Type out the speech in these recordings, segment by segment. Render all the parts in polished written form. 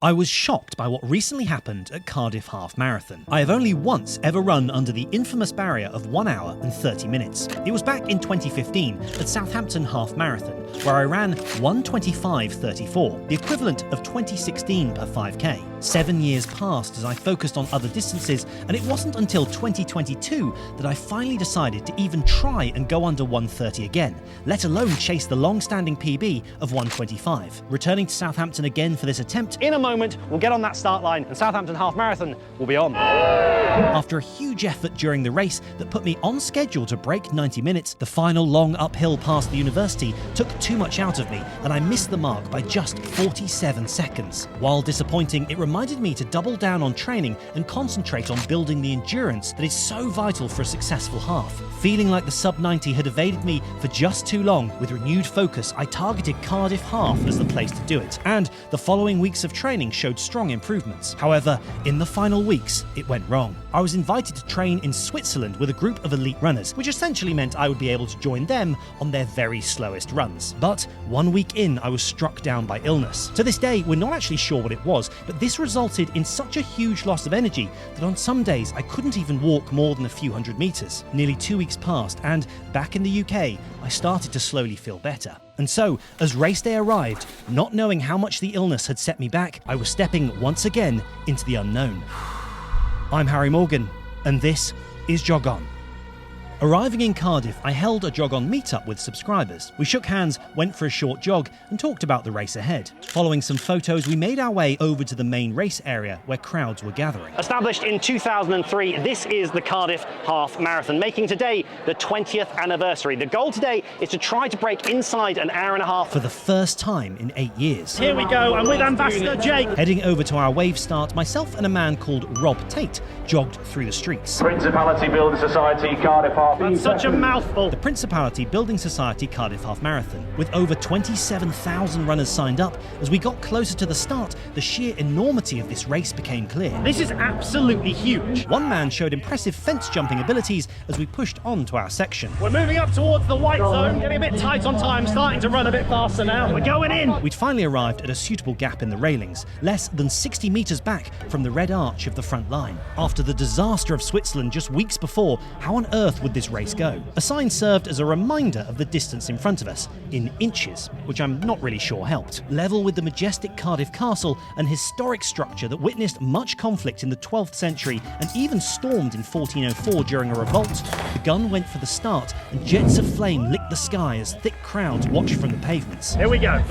I was shocked by what recently happened at Cardiff Half Marathon. I have only once ever run under the infamous barrier of 1 hour and 30 minutes. It was back in 2015 at Southampton Half Marathon, where I ran 1:25:34, the equivalent of 2016 per 5k. 7 years passed as I focused on other distances, and it wasn't until 2022 that I finally decided to even try and go under 1:30 again, let alone chase the long-standing PB of 1:25. Returning to Southampton again for this attempt, in a moment we'll get on that start line and Southampton Half Marathon will be on. After a huge effort during the race that put me on schedule to break 90 minutes, the final long uphill past the university took too much out of me and I missed the mark by just 47 seconds. While disappointing, it reminded me to double down on training and concentrate on building the endurance that is so vital for a successful half. Feeling like the sub-90 had evaded me for just too long, with renewed focus I targeted Cardiff Half as the place to do it, and the following weeks of training showed strong improvements. However, in the final weeks, it went wrong. I was invited to train in Switzerland with a group of elite runners, which essentially meant I would be able to join them on their very slowest runs. But 1 week in, I was struck down by illness. To this day, we're not actually sure what it was, but this resulted in such a huge loss of energy that on some days I couldn't even walk more than a few hundred meters. Nearly 2 weeks passed, and back in the UK, I started to slowly feel better. And so, as race day arrived, not knowing how much the illness had set me back, I was stepping once again into the unknown. I'm Harry Morgan, and this is JOG ON. Arriving in Cardiff, I held a JOG ON meetup with subscribers. We shook hands, went for a short jog, and talked about the race ahead. Following some photos, we made our way over to the main race area where crowds were gathering. Established in 2003, this is the Cardiff Half Marathon, making today the 20th anniversary. The goal today is to try to break inside an hour and a half for the first time in 8 years. Here we go, I'm with Ambassador Jake. Heading over to our wave start, myself and a man called Rob Tate jogged through the streets. Principality Building Society, Cardiff Half. That's such a mouthful. The Principality Building Society Cardiff Half Marathon, with over 27,000 runners signed up. As we got closer to the start, the sheer enormity of this race became clear. This is absolutely huge. One man showed impressive fence jumping abilities as we pushed on to our section. We're moving up towards the white zone, getting a bit tight on time, starting to run a bit faster now. We're going in. We'd finally arrived at a suitable gap in the railings, less than 60 meters back from the red arch of the front line. After the disaster of Switzerland just weeks before, how on earth would this race go? A sign served as a reminder of the distance in front of us, in inches, which I'm not really sure helped. Level with the majestic Cardiff Castle, an historic structure that witnessed much conflict in the 12th century and even stormed in 1404 during a revolt, the gun went for the start and jets of flame licked the sky as thick crowds watched from the pavements. Here we go.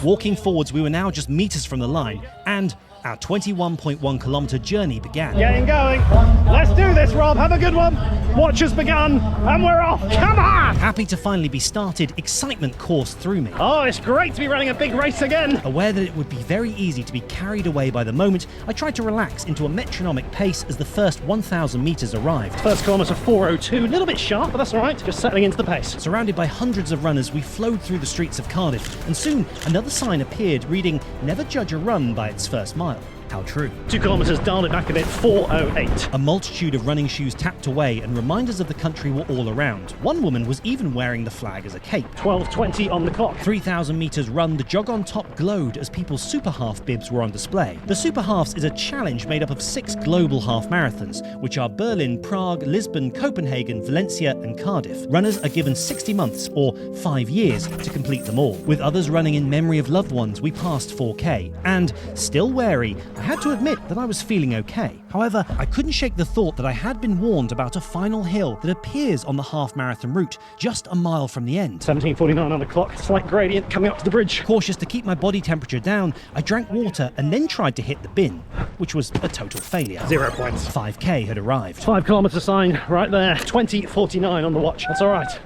Walking forwards, we were now just meters from the line, and our 21.1 kilometre journey began. Getting going. Let's do this, Rob. Have a good one. Watch has begun, and we're off. Come on! Happy to finally be started, excitement coursed through me. Oh, it's great to be running a big race again. Aware that it would be very easy to be carried away by the moment, I tried to relax into a metronomic pace as the first 1,000 metres arrived. First kilometre 4:02, a little bit sharp, but that's all right. Just settling into the pace. Surrounded by hundreds of runners, we flowed through the streets of Cardiff, and soon another sign appeared reading, "Never judge a run by its first mile." How true. 2 kilometres, dialed it back a bit, 4:08. A multitude of running shoes tapped away and reminders of the country were all around. One woman was even wearing the flag as a cape. 12:20 on the clock. 3,000 metres run, the JOG ON top glowed as people's super half bibs were on display. The super halves is a challenge made up of 6 global half marathons, which are Berlin, Prague, Lisbon, Copenhagen, Valencia and Cardiff. Runners are given 60 months, or 5 years, to complete them all. With others running in memory of loved ones, we passed 4k. And, still wary, I had to admit that I was feeling okay. However, I couldn't shake the thought that I had been warned about a final hill that appears on the half marathon route, just a mile from the end. 17:49 on the clock, slight gradient coming up to the bridge. Cautious to keep my body temperature down, I drank water and then tried to hit the bin, which was a total failure. 0 points. 5k had arrived. 5 kilometre sign right there, 20:49 on the watch. That's all right.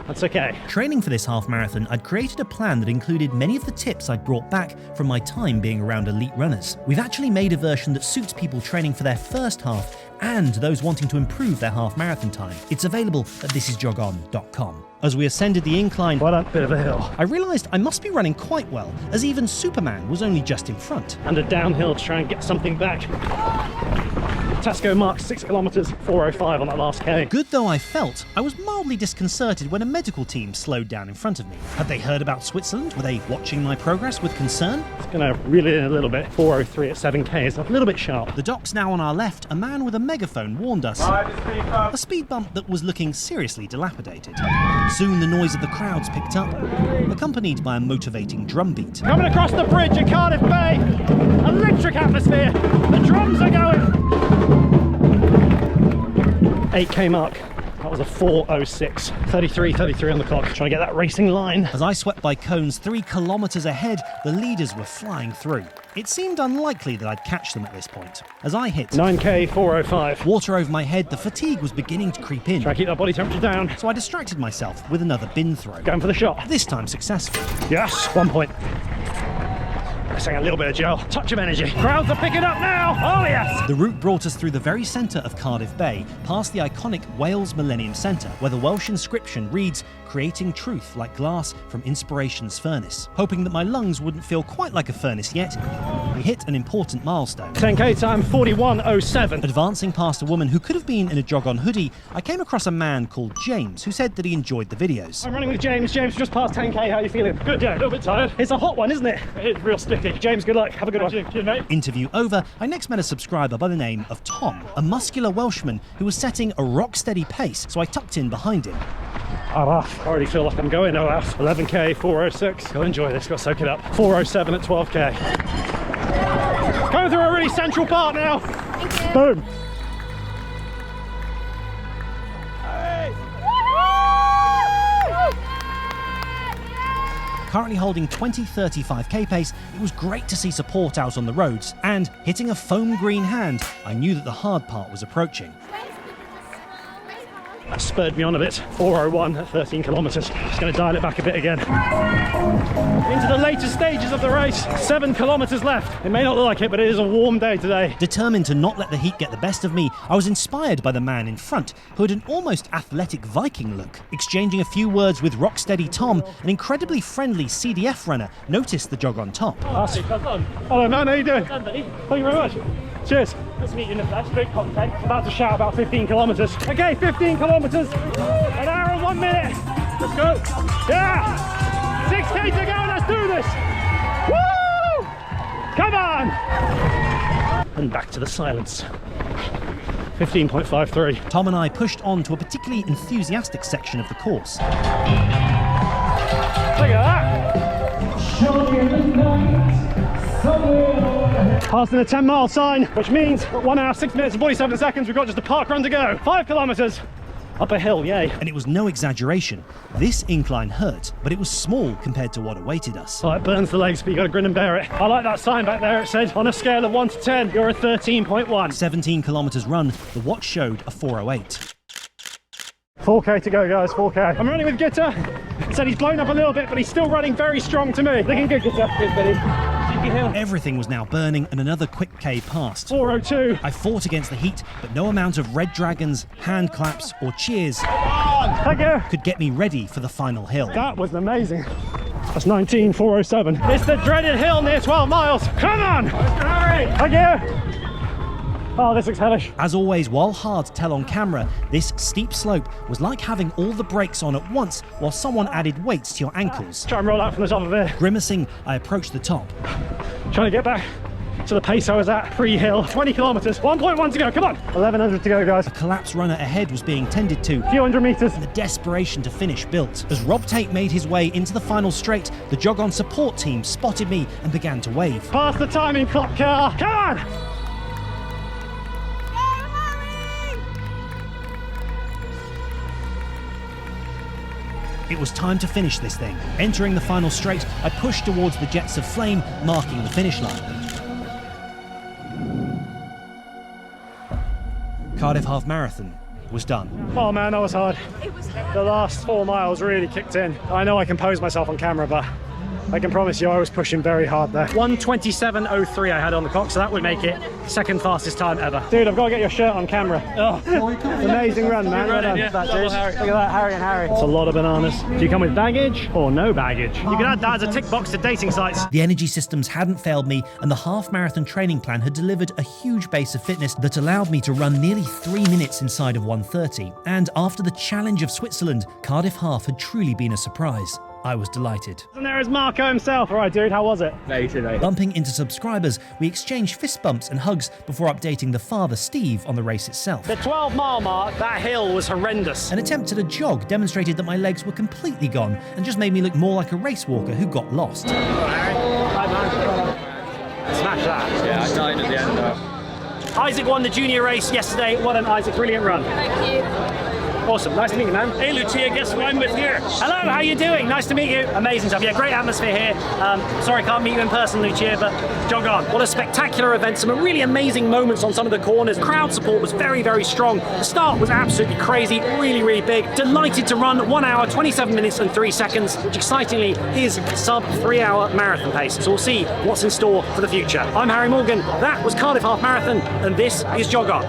That's okay. Training for this half marathon, I'd created a plan that included many of the tips I'd brought back from my time being around elite runners. We've actually made a version that suits people training for their first half and those wanting to improve their half marathon time. It's available at thisisjogon.com. As we ascended the incline, what a bit of a hill, I realised I must be running quite well, as even Superman was only just in front. And a downhill to try and get something back. Tesco marked 6 kilometres, 4:05 on that last K. Good though I felt, I was mildly disconcerted when a medical team slowed down in front of me. Had they heard about Switzerland? Were they watching my progress with concern? It's going to reel it in a little bit. 4:03 at 7K is a little bit sharp. The docks now on our left, a man with a megaphone warned us. A speed bump that was looking seriously dilapidated. Soon the noise of the crowds picked up, accompanied by a motivating drumbeat. Coming across the bridge at Cardiff Bay, electric atmosphere, the drums are going. 8K mark. That was a 4:06. 33 on the clock. Trying to get that racing line. As I swept by cones 3 kilometres ahead, the leaders were flying through. It seemed unlikely that I'd catch them at this point. As I hit 9K, 4:05. water over my head, the fatigue was beginning to creep in. Try to keep that body temperature down. So I distracted myself with another bin throw. Going for the shot. This time successful. Yes, 1 point. Missing a little bit of gel. Touch of energy. Crowds are picking up now. Oh, yes. The route brought us through the very centre of Cardiff Bay, past the iconic Wales Millennium Centre, where the Welsh inscription reads, "Creating truth like glass from inspiration's furnace." Hoping that my lungs wouldn't feel quite like a furnace yet, we hit an important milestone. 10K time, 41:07. Advancing past a woman who could have been in a Jog On hoodie, I came across a man called James who said that he enjoyed the videos. I'm running with James. James, just past 10K. How are you feeling? Good, yeah, a little bit tired. It's a hot one, isn't it? It is real sticky. James, good luck. Have a good one. Cheers, mate. Interview over, I next met a subscriber by the name of Tom, a muscular Welshman who was setting a rock-steady pace, so I tucked in behind him. Araf. I already feel like I'm going, Araf. 11K, 4:06. Go enjoy this, got to soak it up. 4:07 at 12K. Going through a really central part now. Boom. Currently holding 20-35k pace, it was great to see support out on the roads, and hitting a foam green hand, I knew that the hard part was approaching. That spurred me on a bit. 4:01 at 13 kilometres. Just going to dial it back a bit again. Into the later stages of the race. 7 kilometres left. It may not look like it, but it is a warm day today. Determined to not let the heat get the best of me, I was inspired by the man in front, who had an almost athletic Viking look. Exchanging a few words with rocksteady Tom, an incredibly friendly CDF runner noticed the Jog On top. Hello man, how you doing? Thank you very much. Cheers. Nice to meet you in the flesh. Great content. About to shout about 15 kilometres. Okay, 15 kilometres. An hour and 1 minute. Let's go. Yeah! 6K to go. Let's do this. Woo! Come on! And back to the silence. 15.53. Tom and I pushed on to a particularly enthusiastic section of the course. Look at that. Passing the 10-mile sign, which means 1 hour, 6 minutes and 47 seconds, we've got just a park run to go. 5 kilometres up a hill, yay. And it was no exaggeration. This incline hurt, but it was small compared to what awaited us. Oh, it burns the legs, but you got to grin and bear it. I like that sign back there. It said, on a scale of 1 to 10, you're a 13.1. 17 kilometres run, the watch showed a 4:08. 4K to go, guys, 4K. I'm running with Gitter. He said he's blown up a little bit, but he's still running very strong to me. Looking good, Gitter. Cheers, buddy. Everything was now burning, and another quick K passed. 4:02. I fought against the heat, but no amount of red dragons, hand claps, or cheers Thank you. could get me ready for the final hill. That was amazing. That's 19,407. It's the dreaded hill near 12 miles. Come on! Thank you. Oh, this looks hellish. As always, while hard to tell on camera, this steep slope was like having all the brakes on at once while someone added weights to your ankles. Try and roll out from the top of it. Grimacing, I approached the top. Trying to get back to the pace I was at pre-hill. 20 kilometres, 1.1 to go, come on. 1100 to go, guys. A collapsed runner ahead was being tended to. A few hundred metres. The desperation to finish built. As Rob Tate made his way into the final straight, the Jog On support team spotted me and began to wave. Past the timing clock car, come on! It was time to finish this thing. Entering the final straight, I pushed towards the jets of flame, marking the finish line. Cardiff Half Marathon was done. Oh man, that was hard. The last 4 miles really kicked in. I know I composed myself on camera, but I can promise you I was pushing very hard there. 1:27.03 I had on the clock, so that would make it second fastest time ever. Dude, I've got to get your shirt on camera. Oh, amazing run, man. Well done. That, dude. Look at that, Harry and Harry. It's a lot of bananas. Do you come with baggage or no baggage? You can add that as a tick box to dating sites. The energy systems hadn't failed me, and the half marathon training plan had delivered a huge base of fitness that allowed me to run nearly 3 minutes inside of 1:30. And after the challenge of Switzerland, Cardiff Half had truly been a surprise. I was delighted. And there is Marco himself. All right, dude, how was it? Amazing, mate. Bumping into subscribers, we exchanged fist bumps and hugs before updating the father, Steve, on the race itself. The 12-mile mark, that hill was horrendous. An attempt at a jog demonstrated that my legs were completely gone and just made me look more like a race walker who got lost. Smash that. Yeah, I died at the end. Isaac won the junior race yesterday. Well done, Isaac. Brilliant run. Thank you. Awesome. Nice to meet you, man. Hey, Lucia, guess who I'm with here? Hello, how you doing? Nice to meet you. Amazing stuff. Yeah, great atmosphere here. Sorry I can't meet you in person, Lucia, but jog on. What a spectacular event. Some really amazing moments on some of the corners. Crowd support was very, very strong. The start was absolutely crazy, really, really big. Delighted to run 1 hour, 27 minutes and 3 seconds, which excitingly is sub 3 hour marathon pace. So we'll see what's in store for the future. I'm Harry Morgan. That was Cardiff Half Marathon, and this is Jog On.